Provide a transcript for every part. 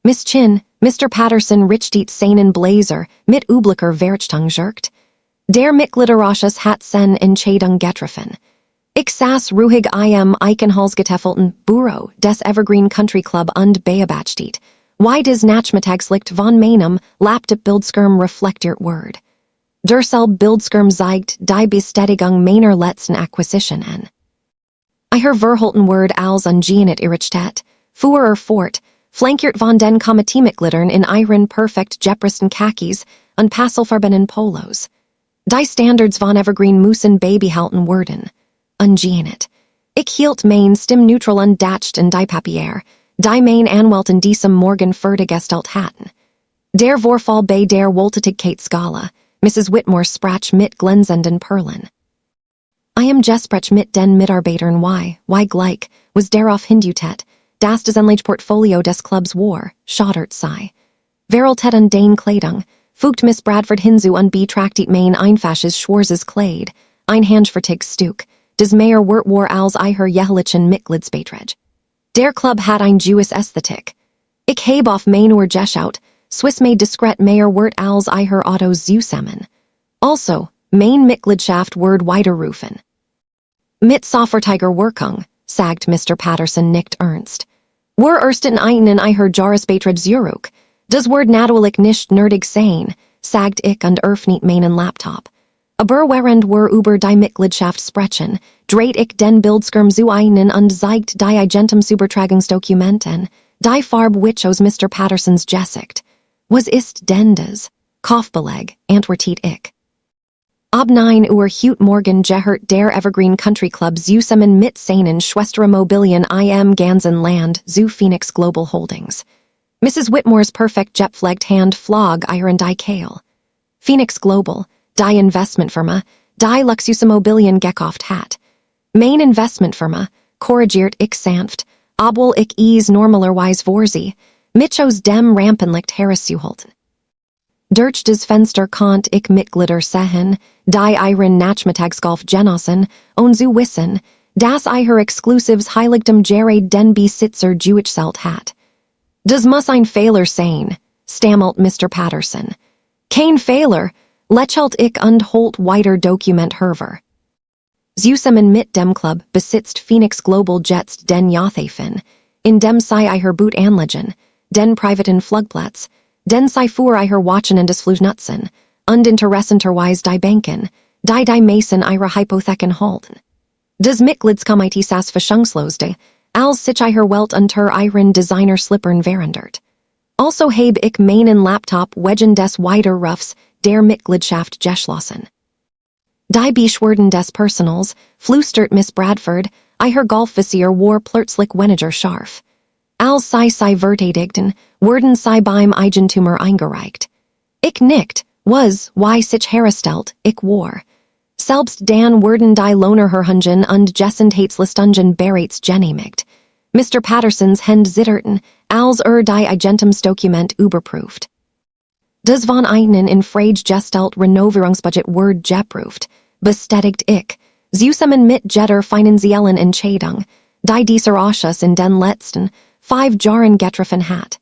Miss Chin, Mr. Patterson richtiet seinen Blazer, mit üblicher Verchtung jerkt. Der Mitgliederausschuss hat sen Entscheidung getroffen. Ich saß ruhig im Eichenholzgetäfelten Büro des Evergreen Country Club und beobachtete, wie des Nachmittagslicht von meinem Laptop-Bildschirm reflektiert word. Derselbe Bildschirm zeigt die Bestätigung meiner letzten Akquisition an. Ihre verhalten word als ungenet Irrichtet, fuhr fort, flankiert von den Komitee-Mitgliedern in ihren perfekt gepressten Khakis und pastelfarbenen Polos. Die Standards von Evergreen müssen beibehalten werden. Ungenet. Ich hielt mein Stimm neutral und dacht in die Papier, die mein Anwalt in diesem Morgen fertiggestellt hatten. Der Vorfall bei der Wohltätigkeitsskala, Mrs. Whitmore sprach mit glänzenden Perlen. I am gesprech mit den Mitarbeitern wie gleich, was darauf hindutet, das Desenlage Portfolio des Clubs war, schottert sei. Veraltet und den Kleidung, fugt Miss Bradford hinzu und betrachtet mein einfaches Schwarzes Kleid, ein handfertig Stück, des mehr Wort war als ihrer jährlichen Mitgliedsbeitrag. Der Club hat ein Jewish Ästhetik. Ich heb auf mein Ohr geschaut, Swiss made diskret mehr Wort als ihrer Autos zusammen. Also, mein Mitgliedschaft word widerriefen. Mit sofortiger Wirkung, sagt Mr. Patterson nickt ernst. Wir ersten einen in ihrer Jahresbeitrag Zurück. Das word natürlich nicht nötig sein, sagt ich und öffnet meinen Laptop. Aber während wir über die Mitgliedschaft sprechen, dreht ich den Bildschirm zu einen und zeigt die Eigentumsübertragungsdokumenten, die Farbe which aus Mr. Pattersons gesicht. Was ist denn das? Kaufbeleg, antwortet ich. Ab 9 Uhr heute Morgen gehört der Evergreen Country Club zusammen mit seinen Schwestermobilien im ganzen Land zu Phoenix Global Holdings. Mrs. Whitmore's perfect jetpflegt Hand flog ihren die Kehl. Phoenix Global, die Investmentfirma, die Luxusimmobilien gekauft hat. Mein Investmentfirma, korrigiert ich sanft, obwohl ich es normalerweise vorsehe, mich aus dem Rampenlicht herauszuhalten. Durch das Fenster konnt ich Mitglieder sehen, die ihren Nachmittagsgolf genossen, und zu wissen, dass ihr Exclusives Heiligtum Jared den Besitzer geützelt hat. Das muss ein Fehler sein, stammelt Mr. Patterson. Kein Fehler, lächelt ich und holt weiter Dokument hervor. Zusammen mit dem Club besitzt Phoenix Global Jets den Yachthafen, in dem sie ihr Boot anlegen, den privaten Flugplatz, den sie für ihr Wochenendes Flugnutzen, und interessanterweise die Banken, die meisten ihre Hypotheken halten. Das Mitgliedskomitee saß verschangslosde, als sich ihr Welt unter ihren Designer-Slippern verandert. Also heb ich meinen Laptop wegen des Widerrufs der Mitgliedschaft geschlossen. Die Beschwerden des Personals, flüstert Miss Bradford, ihr Golfvisier war plötzlich weniger scharf. Als sei verteidigten, wurden sie beim Eigentumer eingereicht. Ich nickt, was, wie sich hergestellt, ich war. Selbst dann wurden die Lohnerhörungen und Gesundheitslistungen bereits genehmigt. Mr. Pattersons Hände zitterten, als die Eigentumsdokument überprüft. Das von einen in Frage gestellt Renovierungsbudget word geprüft, bestätigt ich, zusammen mit jeder finanziellen Entscheidung, die dieser Ausschuss in den letzten 5 Jahren getroffen hat.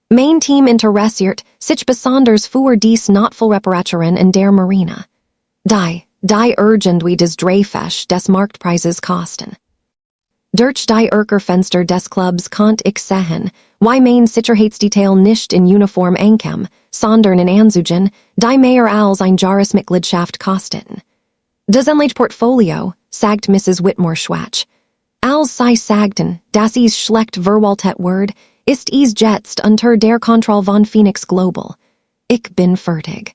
Mein Team interessiert sich besonders für dies Notfallreparaturen in der Marina. Die irgendwie des Dreifache des Marktpreises kosten. Durch die Erkerfenster des Clubs konnt ich sehen, wie mein Sicherheitsdetail nicht in Uniform ankam, sondern in Anzügen, die mehr als ein Jahresmitgliedschaft kosteten. Das Portfolio, sagt Mrs. Whitmore schwach. Als sie sagten, dass es schlecht verwaltet word, ist es jetzt unter der Kontrolle von Phoenix Global. Ich bin fertig.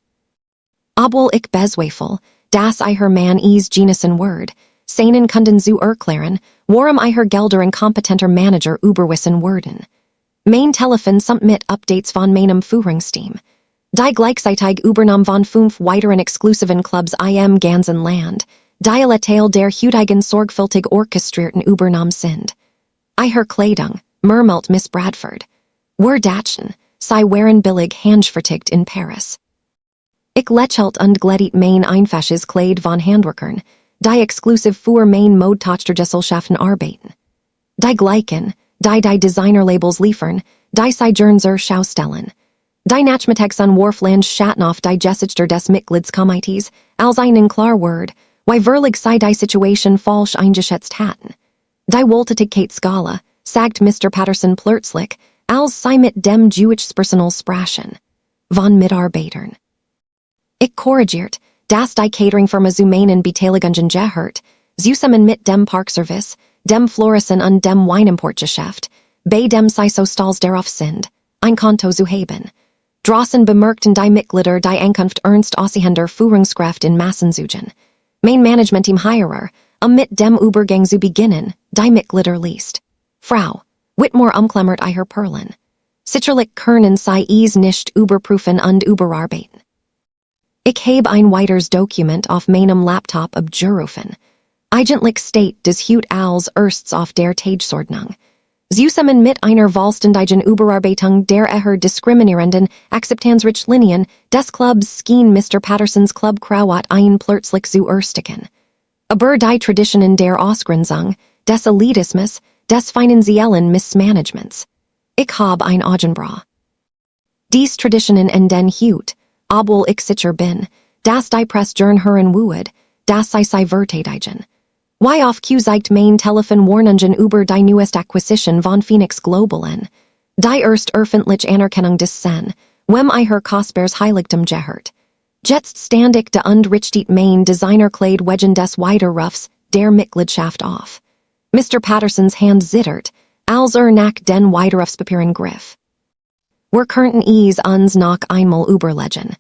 Obwohl ich bezweifle, dass ihr Mann es genießen word, seinen Kunden zu erklären, warum ihr Gelder ein kompetenter Manager überwissen würden. Mein Telefon samt mit Updates von meinem Führungsteam. Die gleichzeitig Übernahme von 5 weiteren exklusiven Clubs im ganzen Land, die alle Teil der heutigen sorgfältig orchestrierten Übernahme sind. Ihre Kleidung, murmelt Miss Bradford. Wir dachten, sie wären billig handfertigt in Paris. Ich lächelt und glättet mein einfaches Kleid von Handwerkern, die exklusiv für mein Modetochtergesellschaften arbeiten. Die gleichen, die Designer Labels liefern, die Sojournser Schaustellen. Die Nachmittags an Wharfland Schatnoff die Gesichter des Mitgliedskomitees, als einen Klarword, wie verlig sei die Situation falsch eingeschätzt hatten. Die Wohltätigkeit Skala, sagt Mr. Patterson plötzlich, als sei mit dem Jewischspersonal sprachen. Von Mitarbeitern. Ich korrigiert, dass die Cateringfirma Zumeinen Beteiligungen gehört, zusammen mit dem Parkservice, dem Floristen und dem Weinimportgeschäft, bei dem sie so stolz darauf sind, ein Konto zu haben. Draußen bemerkten die Mitglieder die Ankunft ernst aussehender Führungskraft in Massenzugen. Mein Management im Hierer, mit dem Übergang zu beginnen, die Mitglieder liest. Frau Whitmore umklammert ihre Perlen. Sicherlich können sie es nicht überprüfen und überarbeiten. Ich habe ein weiteres Dokument auf meinem Laptop abgerufen. Eigentlich steht das Hut als erstes auf der Tagesordnung. Zusammen mit einer vollständigen Überarbeitung der diskriminierenden Akzeptanzrichtlinien des Clubs schien Mr. Pattersons Club Krawatt ein plötzlich zu ersticken. Aber die Traditionen der Ausgrenzung, des Elitismus, des finanziellen Missmanagements. Ich habe ein Augenbrau. Dies Traditionen in den Hut, obwohl ich sicher bin, dass die Presse gern hören würde, dass sie verteidigen. Wie auf Q zeigt mein Telefon Warnungen über die neueste Akquisition von Phoenix Global an. Die erst öffentliche Anerkennung des Sen, wem ihrer Kostbares Heiligtum gehört. Jetzt stand ich de und richtig mein Designer Kleid wegen des Widerrufs der Mitgliedschaft auf. Mr. Pattersons Hand zittert, als nach den Widerrufspapieren griff. Wir könnten uns noch einmal überlegen.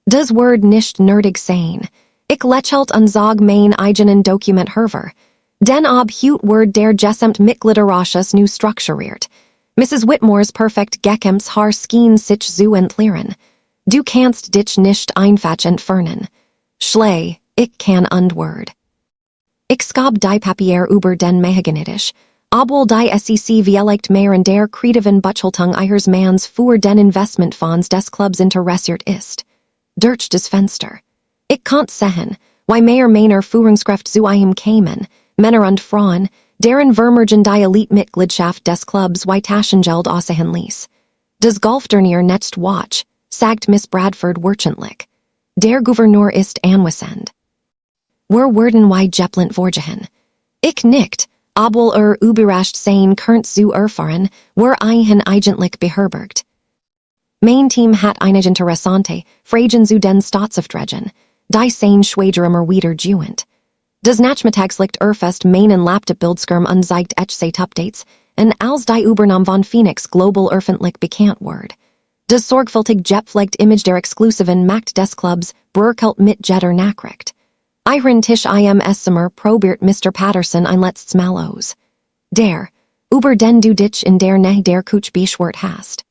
Das Wort nicht nötig sein. Ich lächelt und sag mein eigenen Dokument herver. Den ob Hut Word der gesamt Mitgliederausschuss nu strukturiert. Mrs. Whitmores perfekt gekauft har skien sich zu entleeren. Du kannst dich nicht einfach entfernen. Schley, ich kann Word. Ich schab die Papier über den Mehaganitisch, obwohl die SEC vielleicht mehr in der kreativen Buchhaltung ihres Mans für den Investmentfonds des Clubs interessiert ist. Durch das Fenster. Ich konnt sehen, wie mehr meiner Führungskraft zu ihm kämen, Männer und Frauen, deren Vermergen die Elite-Mitgliedschaft des Clubs wie Taschengeld aussehen ließ. Das Golfturnier next watch, sagt Miss Bradford wirtschaftlich. Der Gouverneur ist anwesend. Wir werden wie Jepplant vorgehen. Ich nicht, obwohl überrascht sein könnt zu erfahren, wir ihn eigentlich beherbergt. Mein Team hat einige interessante Fragen zu den Staatsauftragungen, die sein Schweigerimmer wieder gewöhnt. Das Nachmittags liegt fest meinen Laptop-Bildschirm und zeigt Updates, und als die Übernahme von Phoenix Global öffentlich bekannt wird. Das sorgfältig gepflegte Image der exklusiven Macht des Clubs bröckelt mit jeder Nachricht. Ihren Tisch im Esszimmer probiert Mr. Patterson ein letztes Mal aus. Der, über den du dich in der Nähe der Couch beschwert hast.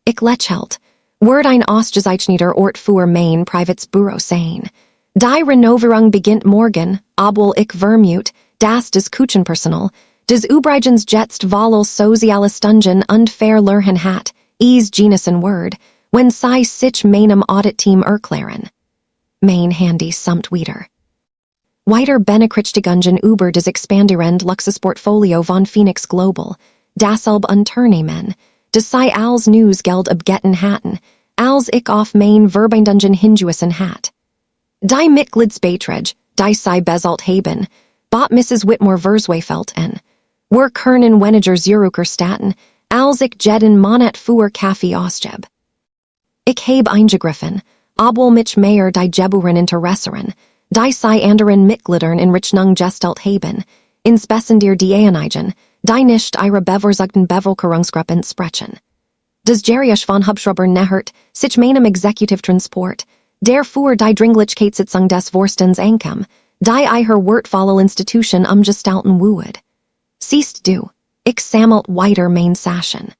Ich lächelt, wird ein ausgezeichneter Ort für mein privates Büro sein. Die Renovierung beginnt morgen, obwohl ich vermute, dass das Küchenpersonal, des übrigens jetzt weil soziale Stunden und verlernen hat, is genesen word, wenn sie sich meinem Audit-Team erklären. Mein Handy samt wieder. Weiter Benachrichtigungen über das expandierend Luxusportfolio von Phoenix Global, dasselbe Unternehmen, das sei als Newsgeld abgetten hatten, als ich auf mein Verbindungen hingewiesen hat. Die Mitgliedsbeiträge, die sei bezahlt haben, bot Mrs. Whitmore Verswayfelt an. Wir können weniger Zürcher staten, als ich jeden Monat für Kaffee ausgebe. Ich habe eingegriffen, obwohl mich mehr die Geburen interessieren, die sei anderen Mitgliedern in Rechnung gestellt haben, insbesondere diejenigen, die nicht ihre bevorzugten Bevölkerungsgruppen sprechen. Das Gericht von Hubschrauber nähert sich meinem Executive Transport, der für die Dringlichkeitssitzung des Vorstands ankam, die ihre wertvolle Institution umgestalten würde. Siehst du, ich sammelt weiter mein Sachen.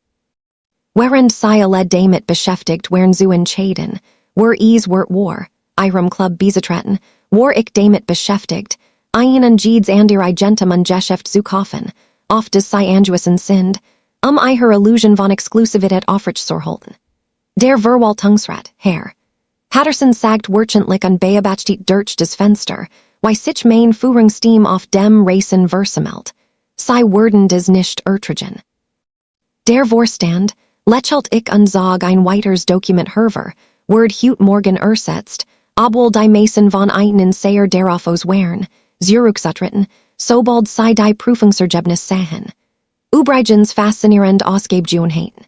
Während sie alle damit beschäftigt wären zu entscheiden, wer es war, ihrem Club beizutreten, war ich damit beschäftigt, einen Jeeds an der Agentem und Geschäft zu kaufen, auf das sie angewiesen sind, ihre Illusion von Exklusivität aufrechtzuerhalten. Der Verwaltungsrat, Herr Patterson sagt wirtschaftlich und beobachtet durch das Fenster, wie sich mein Führungsteam auf dem Racen versammelt. Sie werden das nicht ertragen. Der Vorstand, lächelt ich unzog ein weiters Dokument herver, word hut morgen ersetzt, obwohl die Mason von einen Sayer darauf auswären, Zurückzutreten, sobald sei die Prüfungsergebnis sehen. Übrigens faszinierend Ausgabegewohnheiten.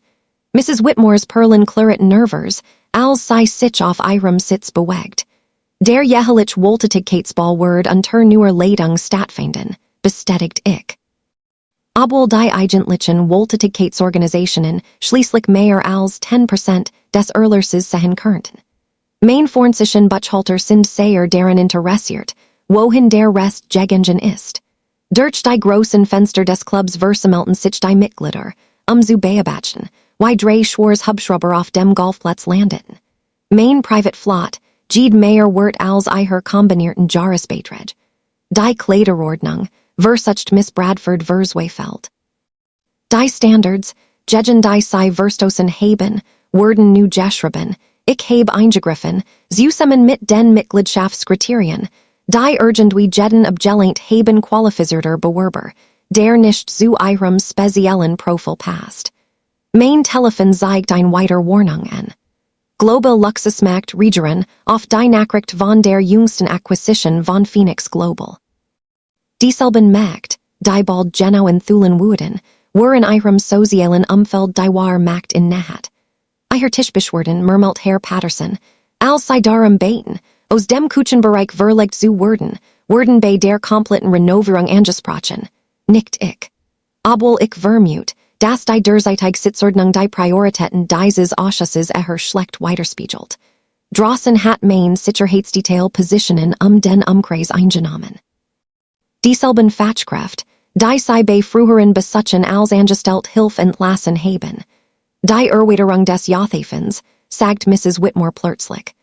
Mrs. Whitmore's Perlin Claret Nervers, als sei sich auf ihrem Sitz bewegt. Der jährlich Wohltätigkeitsballword unter neuer Leitung stattfinden, bestätigt ich. Obwohl die eigentlichen Wohltätigkeitsorganisationen schließlich mehr als 10% des Erlöses sehen könnten. Mein fornsischen Buchhalter sind sehr daran interessiert, wohin der Rest gegangen ist. Durch die großen Fenster des Clubs versammelten sich die Mitglieder, zu beobachten, wie drei Schwarz Hubschrauber auf dem Golfplatz landeten. Mein Privatflot, Jede mehr wird als ihre kombinierten Jahresbeiträge. Die Kleiderordnung, versucht Miss Bradford Verswayfeld. Die Standards, gegen die sei verstoßen haben, wurden nu geschrieben, ich habe eingegriffen, zusammen mit den Mitgliedschaftskriterien, die irgendwie jeden abgelehnt haben qualifizierter Bewerber, der nicht zu ihrem speziellen Profil passt. Mein Telefon zeigt ein weiter Warnung an. Global Luxusmarkt reagieren auf die Nachricht von der jüngsten Akquisition von Phoenix Global. Dieselben Markt, die bald genau in Thulen wurden, in ihrem sozialen Umfeld die war Macht in Nahat. Ihr Tischbeschwerden murmelt Herr Patterson, als sei darum beten, aus dem Kuchenbereich verlegt zu wurden bei der kompletten Renovierung angesprochen, nicht ich. Obwohl ich vermute, dass die derzeitige Sitzordnung die Prioritäten dieses Ausschusses schlecht widerspiegelt. Draußen hat mein Sicherheitsdetail Positionen den Umkreis eingenommen. Dieselben Fachkraft, die sei bei früheren Besuchen als angestellt Hilfe entlassen haben. Die Erweiterung des Jothafens, sagt Mrs. Whitmore plötzlich.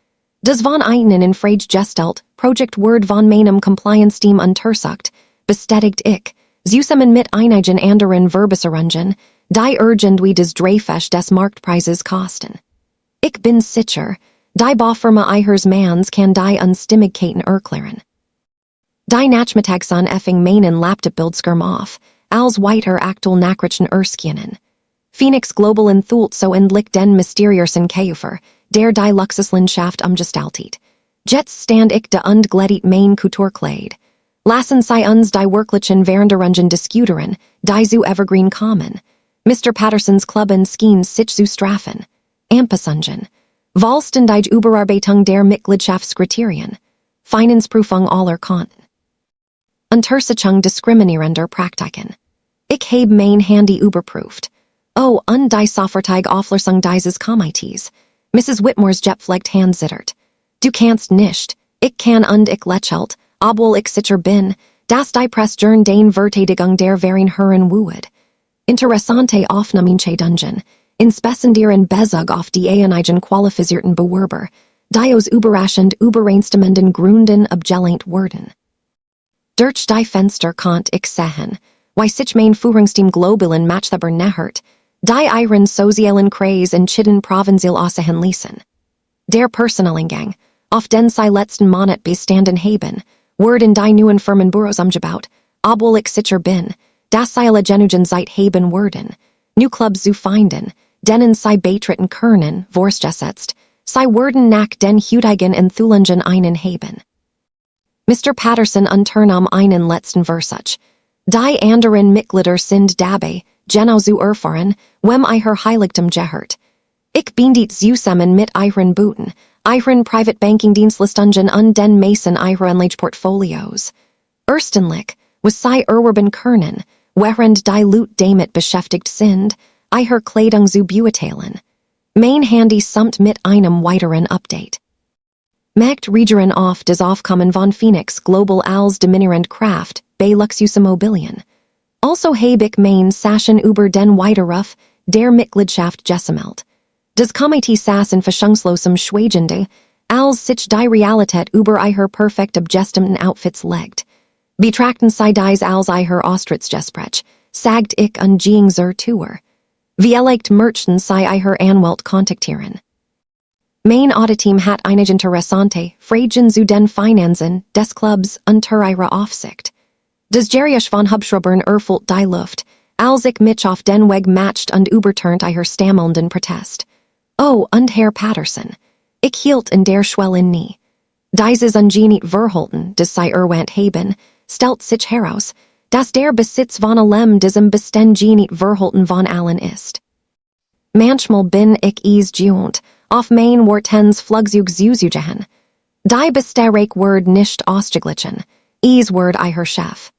Das von einen in Frage gestellt, Projekt Word von meinem Compliance-Team untersucht, bestätigt ich, zusammen mit einigen anderen Verbesserungen, die irgendwie des Dreifach des Marktpreises kosten. Ich bin sicher, die Baufirma ihres Mans kann die Unstimmigkeiten erklären. Die Nachmittags an effing meinen Laptopbildschirm auf, als weiter aktuell Nachrichten erskenen. Phoenix Global enthult so endlich den mysteriösen Käufer, der die Luxuslandschaft umgestaltet. Jetzt stand ich de unglättigt mein Kulturkleid. Lassen sie uns die wirklichen Währendungen diskutieren, die zu Evergreen kommen. Mr. Pattersons Clubben skien sich zu strafen. Ampasungen. Valsten die Überarbeitung der Mitgliedschaftskriterien. Finanzprüfung aller Konten. Untersuchung diskriminierender Praktiken. Ich habe mein Handy überprüft. Oh, und die sofortige Auflösung dieses Komitees. Mrs. Whitmore's gepflegt Hand zittert. Du kannst nicht, ich kann und ich lächelt, obwohl ich sicher bin, dass die Pressjern den Verteidigung der Währung hören wued. Interessante Aufnahmensche Dungeon, insbesondere in Bezug auf die einigen qualifizierten Bewerber, die aus überraschend übereinstimmenden Gründen abgelehnt wurden. Durch die Fenster konnt ich sehen, wie sich mein Führungsteam globalen Matchtheber nähert, die ihren sozialen Kreis in Chiden provinzial aussehen ließen. Der Personalingang, auf den sie letzten Monat bestanden haben, wurden in die neuen Firmenbüros umgebaut, obwohl ich sicher bin, dass sie alle genugen Zeit haben würden, new Clubs zu finden, denen sie beitreten können, vorausgesetzt, sie würden nach den heutigen Enthüllungen einen haben. Mr. Patterson unternahm einen letzten Versuch. Die anderen Mitglieder sind dabei, genau zu erfahren, wem ihr Heiligtum gehört. Ich bin dit zusammen mit ihren Booten, ihren Privatbanking-Dienstleistungen und den Mason ihrer Anlageportfolios. Erstlich, was sie erwerben können, während die Leute damit beschäftigt sind, ihre Kleidung zu beurteilen. Mein Handy samt mit einem weiteren Update. Macht regieren auf das Aufkommen von Phoenix Global als dominierend Kraft bei Luxusimmobilien. Also habe ich mein Sachen über den Widerruf der Mitgliedschaft gesammelt. Das Komitee saß in verschangslosem Schweigende, als sich die Realität über ihre perfekt abgestimmten Outfits legt. Betrachten sie dies als ihre Austrittgespräch, sagt ich und ging zur Tour. Vielleicht möchten sie ihre Anwalt kontaktieren. Mein Auditeam hat einige interessante Fragen zu den Finanzen des Clubs unter ihrer Aufsicht. Das Gericht von Hubschraubern erfüllt die Luft, als ik mich auf den Weg matcht und überturnt ihrer stammelnden Protest. Oh, und Herr Patterson, ich hielt in der Schwelle nie. Dieses ungenit verhalten, des sei erwant haben, stellt sich heraus, dass der Besitz von allem diesem bestengenit verhalten von allen ist. Manchmal bin ich is junt, auf mein Wortens Flugzeug zuzugehen. Die besterek word nicht ausgeglichen, is word ihrer Chef.